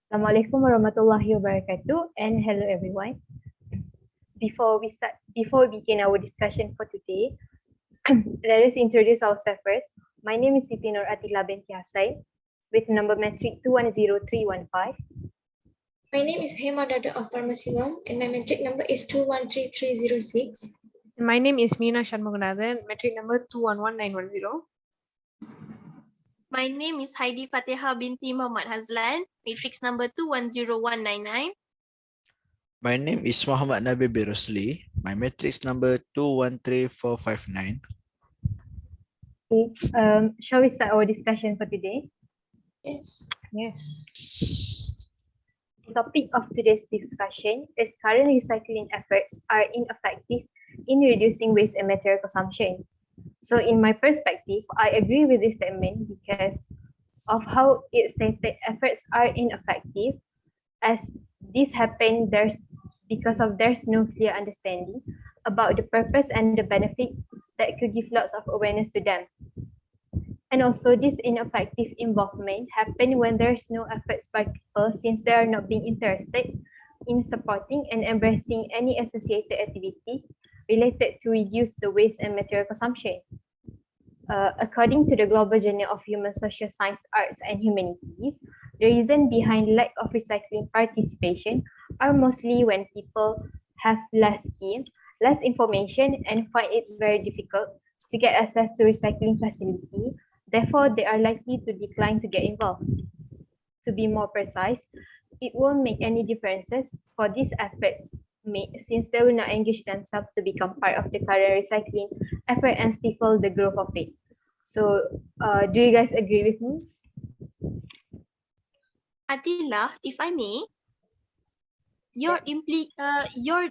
Assalamualaikum warahmatullahi wabarakatuh, and hello everyone. Before we begin our discussion for today, let us introduce ourselves first. My name is Siti Nur Atila binti Hassan with number metric 210315. My name is Hema Dada of Parmasingam and my metric number is 213306. My name is Meena Shanmuganathan, metric number 211910. My name is Heidi Fatiha binti Muhammad Hazlan, matrix number 210199. My name is Muhammad Nabil Birosli. My matrix number 213459. Okay, shall we start our discussion for today? Yes. Yes. The topic of today's discussion is current recycling efforts are ineffective in reducing waste and material consumption. So in my perspective, I agree with this statement because of how it stated efforts are ineffective. As this happened, there's no clear understanding about the purpose and the benefit that could give lots of awareness to them. And also this ineffective involvement happen when there's no efforts by people since they are not being interested in supporting and embracing any associated activities related to reduce the waste and material consumption. According to the Global Journal of Human Social Science, Arts and Humanities, the reason behind lack of recycling participation are mostly when people have less skill, less information, and find it very difficult to get access to recycling facility. Therefore, they are likely to decline to get involved. To be more precise, it won't make any differences for these efforts made since they will not engage themselves to become part of the current recycling effort and stifle the growth of it. So, do you guys agree with me? Atila, if I may, your Yes. your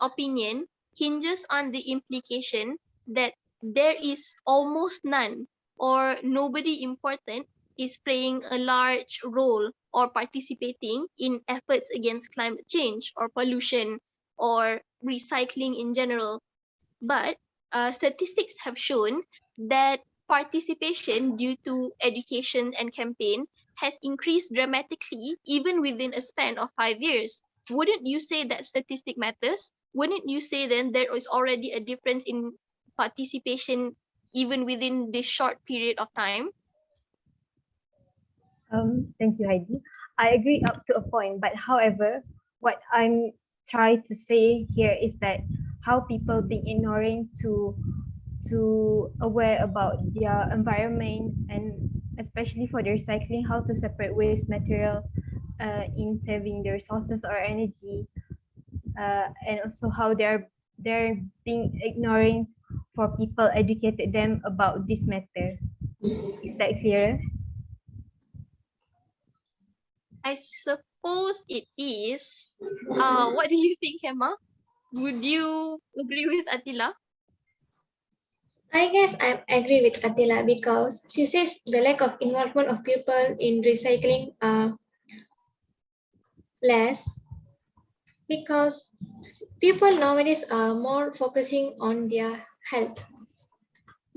opinion hinges on the implication that there is almost none or nobody important is playing a large role or participating in efforts against climate change or pollution or recycling in general. But statistics have shown that participation due to education and campaign has increased dramatically even within a span of 5 years. Wouldn't you say that statistic matters? Wouldn't you say then there is already a difference in participation even within this short period of time? Thank you, Heidi. I agree up to a point, but however, what I'm trying to say here is that how people being ignoring to aware about their environment and especially for the recycling, how to separate waste material in saving the resources or energy, and also how they're being ignoring for people educated them about this matter. Is that clear? I suppose it is. What do you think, Emma? Would you agree with Attila? I guess I agree with Attila because she says the lack of involvement of people in recycling less because people nowadays are more focusing on their health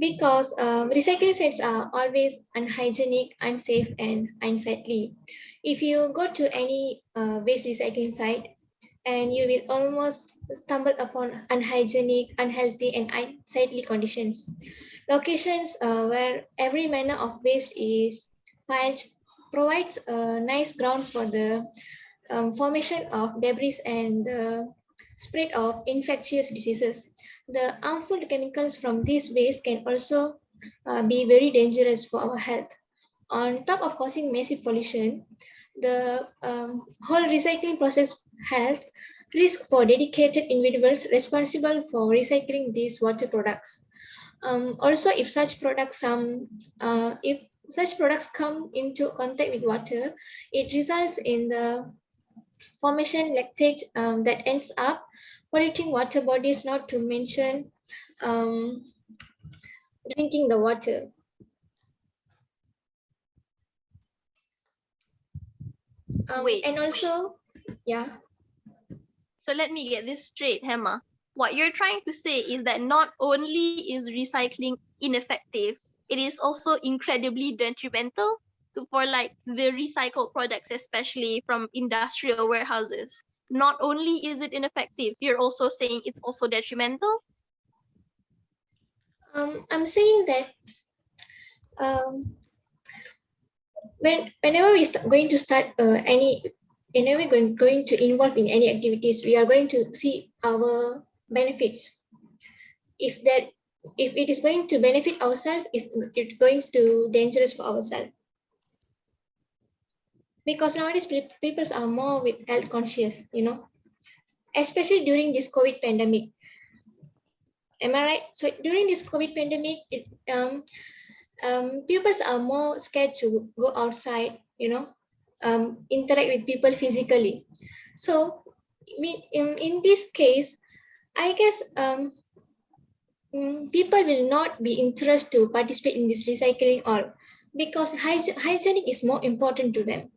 because recycling sites are always unhygienic, unsafe, and unsightly. If you go to any waste recycling site, and you will almost stumble upon unhygienic, unhealthy, and unsightly conditions. Locations where every manner of waste is piled provides a nice ground for the formation of debris and the spread of infectious diseases. The harmful chemicals from these waste can also be very dangerous for our health. On top of causing massive pollution, the whole recycling process health risk for dedicated individuals responsible for recycling these water products. Also, if such products come into contact with water, it results in the formation lactate that ends up polluting water bodies, not to mention um, drinking the water. Wait. And also, yeah. So let me get this straight, Hema. What you're trying to say is that not only is recycling ineffective, it is also incredibly detrimental to for like the recycled products, especially from industrial warehouses. Not only is it ineffective, you're also saying it's also detrimental. I'm saying that um, whenever going to start whenever we're going to involve in any activities, we are going to see our benefits. If that if it is going to benefit ourselves, if it's going to dangerous for ourselves. Because nowadays people are more with health conscious, especially during this COVID pandemic. Am I right? So during this COVID pandemic, people are more scared to go outside, interact with people physically. So in this case, I guess people will not be interested to participate in this recycling or because hygienic is more important to them.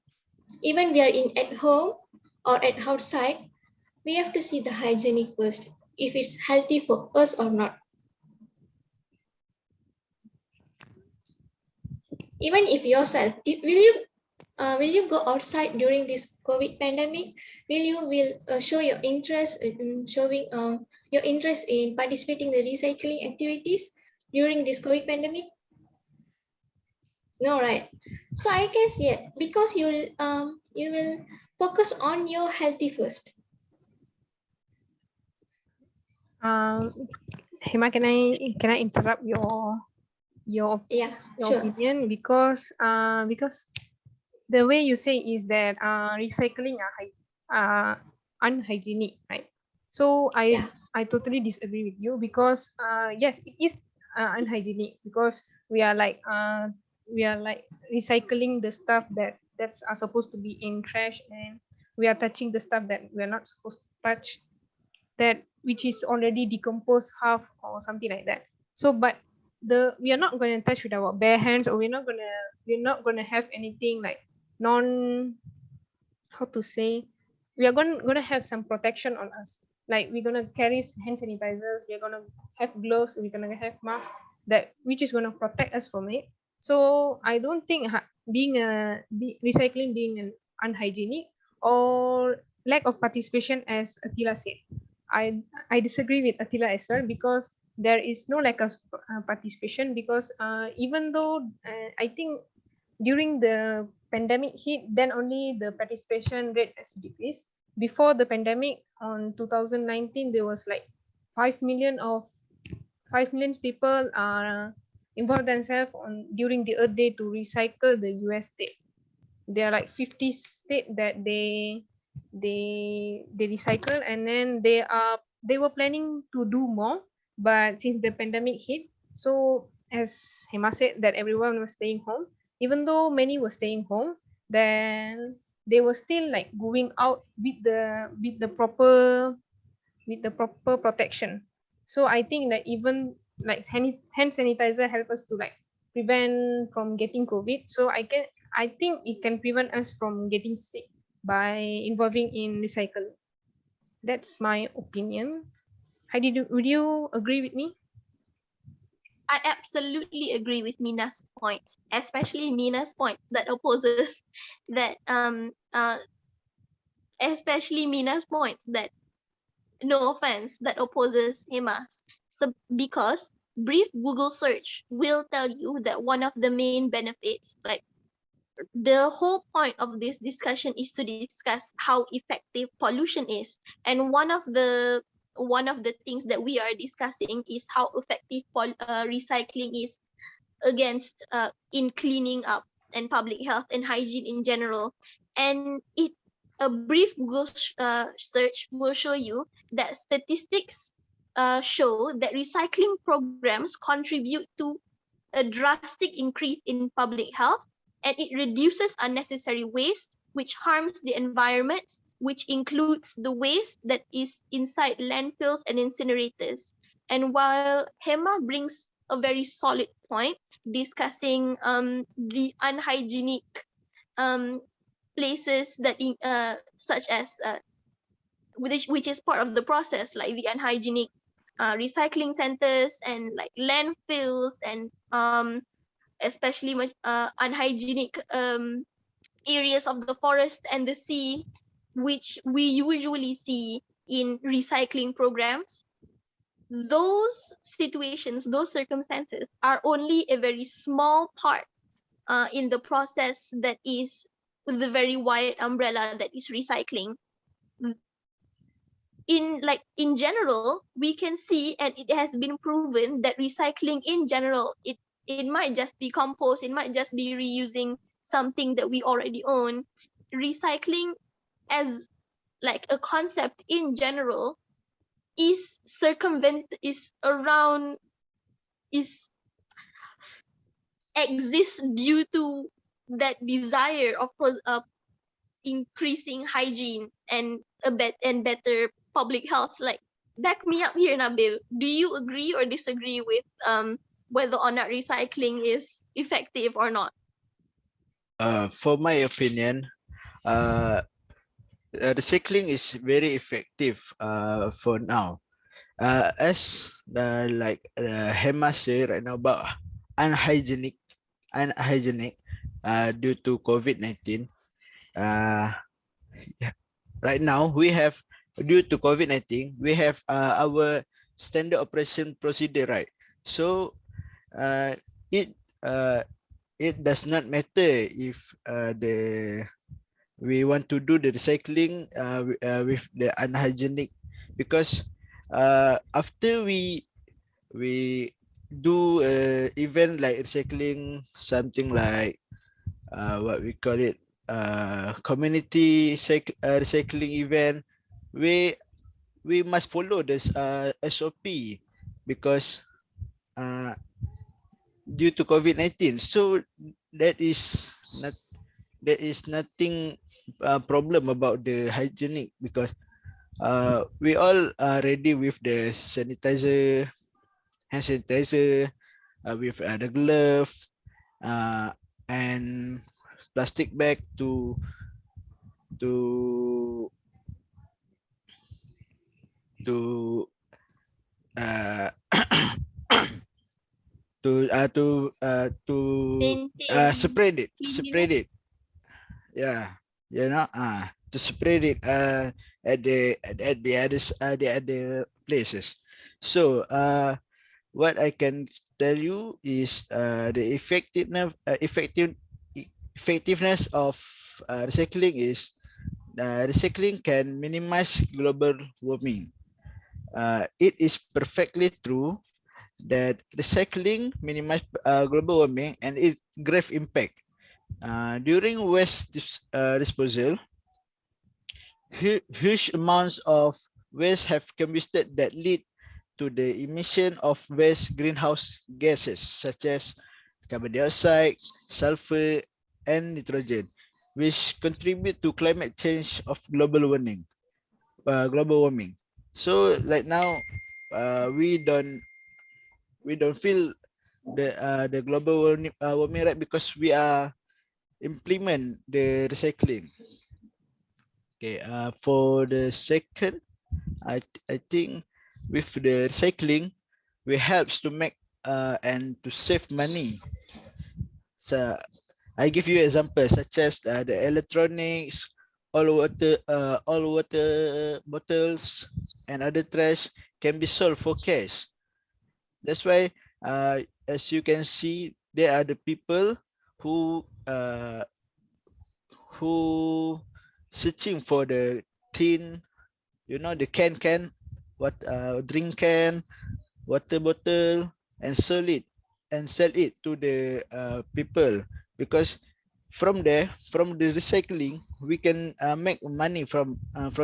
Even we are at home or at outside, we have to see the hygienic first, if it's healthy for us or not. Even if yourself, will you go outside during this COVID pandemic? Will you show your interest in showing your interest in participating in the recycling activities during this COVID pandemic? No, right? So I guess because you will focus on your healthy first. Hema, can I interrupt your Yeah, sure. opinion because the way you say is that recycling are unhygienic, right? So Yeah. I totally disagree with you because yes, it is unhygienic because we are like recycling the stuff that's are supposed to be in trash, and we are touching the stuff that we are not supposed to touch, that which is already decomposed half or something like that. So but we are not going to touch with our bare hands, or we're not going to have anything like non, how to say, we are going to have some protection on us, like we're going to carry hand sanitizers, we're going to have gloves, we're going to have masks, that which is going to protect us from it. So I don't think recycling being an unhygienic or lack of participation, as Attila said. I disagree with Attila as well, because there is no lack of participation, because even though I think during the pandemic hit, then only the participation rate has decreased. Before the pandemic on 2019, there was like 5 million of 5 million people involved themselves on during the Earth Day to recycle the US state. There are like 50 states that they recycle, and then they were planning to do more, but since the pandemic hit, so as Hema said, that everyone was staying home. Even though many were staying home, then they were still like going out with the proper protection. So I think that even like hand sanitizer help us to like prevent from getting COVID. So I think it can prevent us from getting sick by involving in recycling. That's my opinion. Heidi, would you agree with me? I absolutely agree with Mina's point, especially Mina's point that opposes that especially Mina's point that, no offense, that opposes Hema's. So because brief Google search will tell you that one of the main benefits, like the whole point of this discussion is to discuss how effective pollution is, and one of the things that we are discussing is how effective recycling is against in cleaning up and public health and hygiene in general. And a brief Google search will show you that statistics show that recycling programs contribute to a drastic increase in public health, and it reduces unnecessary waste, which harms the environment, which includes the waste that is inside landfills and incinerators. And while Hema brings a very solid point discussing the unhygienic um, places that such as which is part of the process, like the unhygienic recycling centers and like landfills especially unhygienic areas of the forest and the sea, which we usually see in recycling programs. Those situations, those circumstances are only a very small part in the process that is the very wide umbrella that is recycling. In general, we can see, and it has been proven that recycling in general, it might just be compost, it might just be reusing something that we already own. Recycling as like a concept in general is exists due to that desire of increasing hygiene and better public health. Like, back me up here, Nabil. Do you agree or disagree with whether or not recycling is effective or not? For my opinion, uh, recycling is very effective for now. As like Hema say right now about unhygienic, unhygienic due to COVID-19. Uh, yeah, right now we have, due to COVID-19, we have our standard operation procedure, right? So uh, it uh, it does not matter if we want to do the recycling with the unhygienic, because after we do event like recycling, something like what we call it, community recycling event, we we must follow this SOP, because uh, due to COVID-19. So that is not, there is nothing problem about the hygienic, because we all are ready with the sanitizer, hand sanitizer, with the glove, uh, and plastic bag to to uh, to Maintain spread cleanliness. it, yeah, you know, to spread it at the the other places. So what I can tell you is the effectiveness of recycling is, recycling can minimize global warming. It is perfectly true that recycling minimize global warming and it grave impact. During disposal, huge amounts of waste have combusted that lead to the emission of waste greenhouse gases such as carbon dioxide, sulfur, and nitrogen, which contribute to climate change of global warming. Global warming. So right now, we don't feel the global warming, right, because we are implement the recycling. Okay. For the second, I think with the recycling, we helps to make and to save money. So I give you examples such as the electronics, all water bottles, and other trash can be sold for cash. That's why, as you can see, there are the people who uh, who searching for the tin, you know, the can, what drink can, water bottle, and sell it to the people, because from there, from the recycling, we can make money from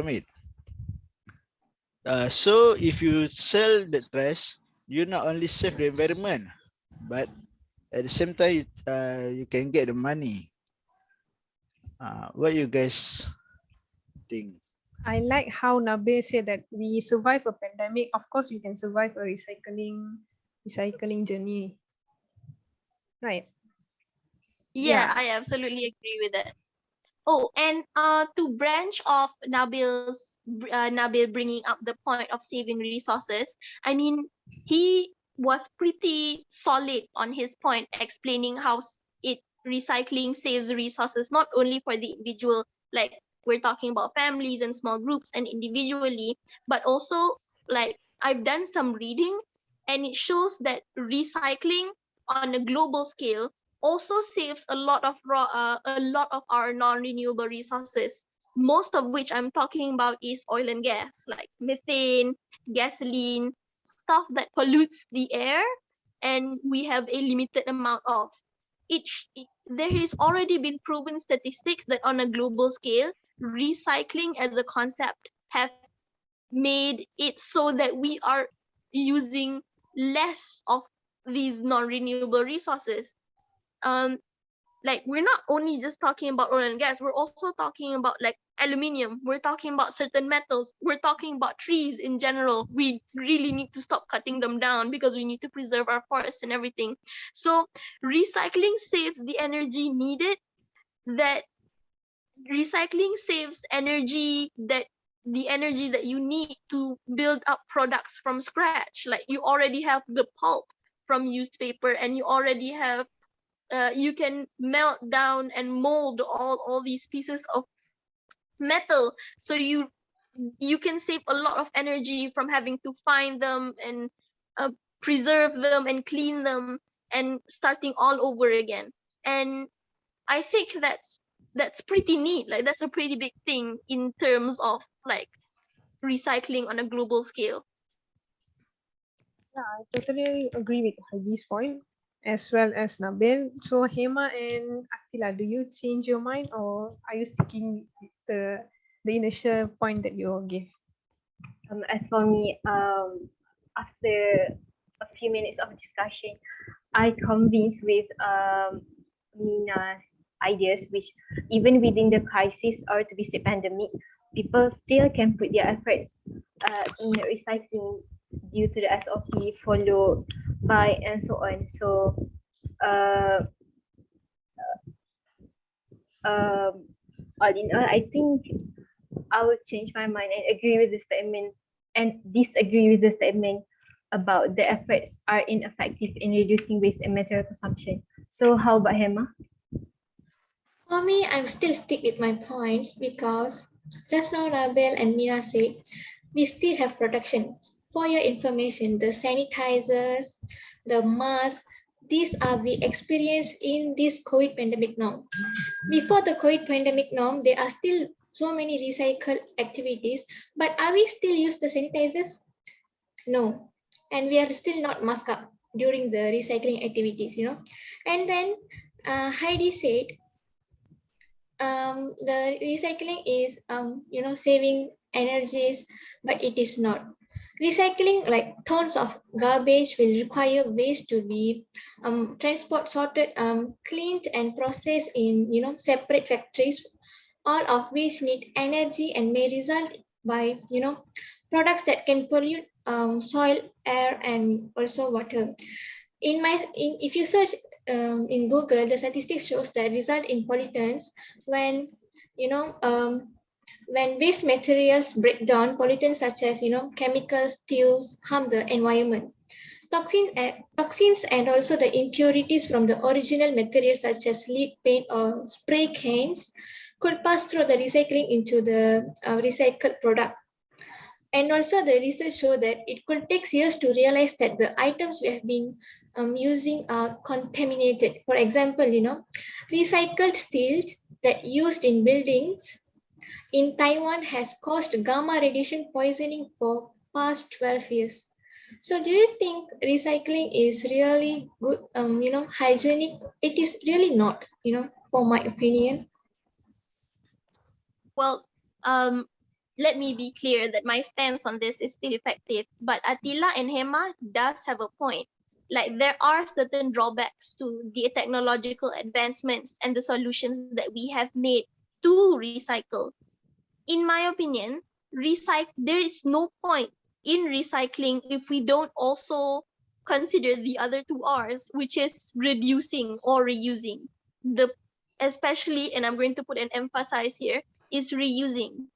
it. So if you sell the trash, you not only save the environment, but at the same time, you can get the money. What you guys think? I like how Nabil said that we survive a pandemic. Of course, we can survive a recycling journey, right? Yeah, Yeah. I absolutely agree with that. Oh, and to branch off Nabil bringing up the point of saving resources. I mean, he was pretty solid on his point, explaining how recycling saves resources not only for the individual, like we're talking about families and small groups and individually, but also like I've done some reading and it shows that recycling on a global scale also saves a lot of our non-renewable resources, most of which I'm talking about is oil and gas, like methane, gasoline, stuff that pollutes the air and we have a limited amount of. There has already been proven statistics that on a global scale, recycling as a concept have made it so that we are using less of these non-renewable resources. Like we're not only just talking about oil and gas, we're also talking about like aluminium, we're talking about certain metals, we're talking about trees in general. We really need to stop cutting them down because we need to preserve our forests and everything. So recycling saves the energy needed, that recycling saves energy, that the energy that you need to build up products from scratch. Like you already have the pulp from used paper and you already have you can melt down and mold all these pieces of metal, so you can save a lot of energy from having to find them and preserve them and clean them and starting all over again. And I think that's pretty neat. Like that's a pretty big thing in terms of like recycling on a global scale. Yeah, I totally agree with Haji's point as well as Nabil. So Hema and Attila, do you change your mind or are you sticking with the initial point that you gave? As for me, after a few minutes of discussion, I convinced with Mina's ideas, which even within the crisis or to be said pandemic, people still can put their efforts in recycling due to the SOP followed by and so on. So all in all, I think I will change my mind and agree with the statement and disagree with the statement about the efforts are ineffective in reducing waste and material consumption. So how about Hema? For me, I'm still stick with my points because just now Rabel and Mina said we still have protection. For your information, the sanitizers, the mask, these are we experience in this COVID pandemic now. Before the COVID pandemic now, there are still so many recycle activities, but are we still use the sanitizers? No, and we are still not mask up during the recycling activities, And then Heidi said the recycling is saving energies, but it is not. Recycling like tons of garbage will require waste to be transport sorted, cleaned and processed in separate factories, all of which need energy and may result by products that can pollute soil, air, and also water. If you search in Google, the statistics shows that result in pollutants when when waste materials break down, pollutants such as chemicals, fuels harm the environment. Toxins and also the impurities from the original materials such as lead paint or spray cans could pass through the recycling into the recycled product. And also the research show that it could take years to realize that the items we have been using are contaminated. For example, recycled steel that used in buildings in Taiwan has caused gamma radiation poisoning for past 12 years. So do you think recycling is really good, hygienic? It is really not, for my opinion. Well, let me be clear that my stance on this is still effective, but Attila and Hema does have a point. Like there are certain drawbacks to the technological advancements and the solutions that we have made to recycle. In my opinion, there is no point in recycling if we don't also consider the other two R's, which is reducing or reusing. Especially, and I'm going to put an emphasis here, is reusing.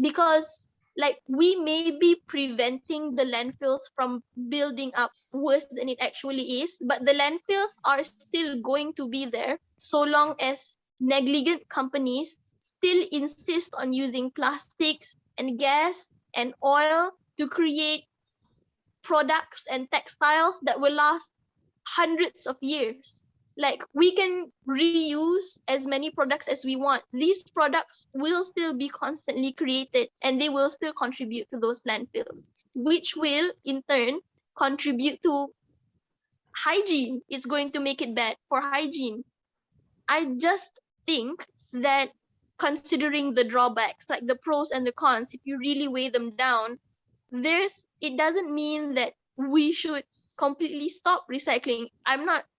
Because Like, we may be preventing the landfills from building up worse than it actually is, but the landfills are still going to be there so long as negligent companies still insist on using plastics and gas and oil to create products and textiles that will last hundreds of years. Like, we can reuse as many products as we want. These products will still be constantly created and they will still contribute to those landfills, which will in turn contribute to hygiene. It's going to make it bad for hygiene. I just think that, considering the drawbacks, like the pros and the cons, if you really weigh them down, it doesn't mean that we should completely stop recycling.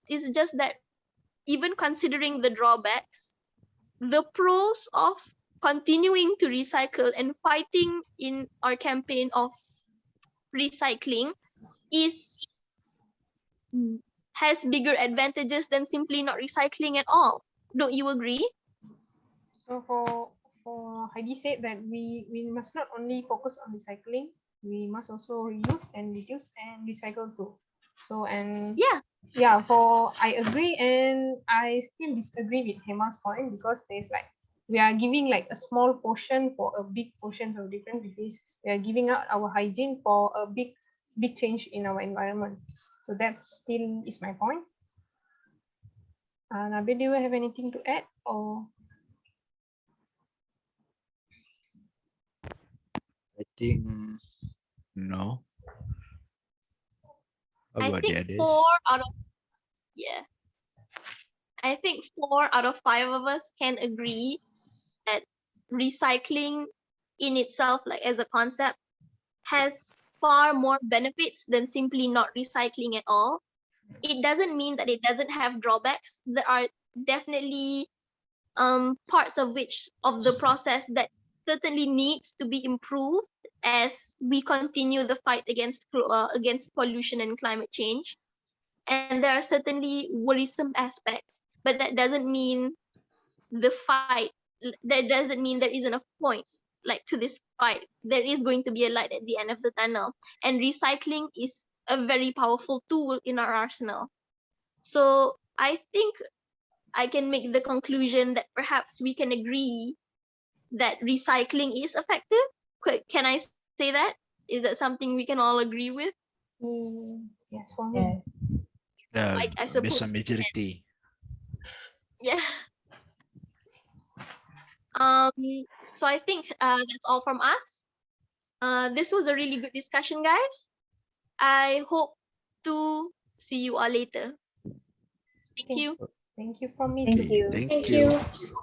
It's just that, even considering the drawbacks, the pros of continuing to recycle and fighting in our campaign of recycling is has bigger advantages than simply not recycling at all. Don't you agree? So for Heidi said that we must not only focus on recycling, we must also reuse and reduce and recycle too. So and Yeah, for I agree, and I still disagree with Hema's point, because there's like we are giving like a small portion for a big portion of difference, because we are giving out our hygiene for a big change in our environment. So that still is my point. Nabil, do you have anything to add, or? I think no. How I about think the others? 4 out of 5 of us can agree that recycling in itself, like as a concept, has far more benefits than simply not recycling at all. It doesn't mean that it doesn't have drawbacks. There are definitely parts of the process that certainly needs to be improved as we continue the fight against pollution and climate change. And there are certainly worrisome aspects, but that doesn't mean the fight. That doesn't mean there isn't a point, like, to this fight. There is going to be a light at the end of the tunnel, and recycling is a very powerful tool in our arsenal. So I think I can make the conclusion that perhaps we can agree that recycling is effective. Can I say that? Is that something we can all agree with? Yes, for me. Yes. I suppose. Based on majority. Yeah. So I think that's all from us. This was a really good discussion, guys. I hope to see you all later. Thank you. Thank you from me. Thank you. Thank Thank you. you.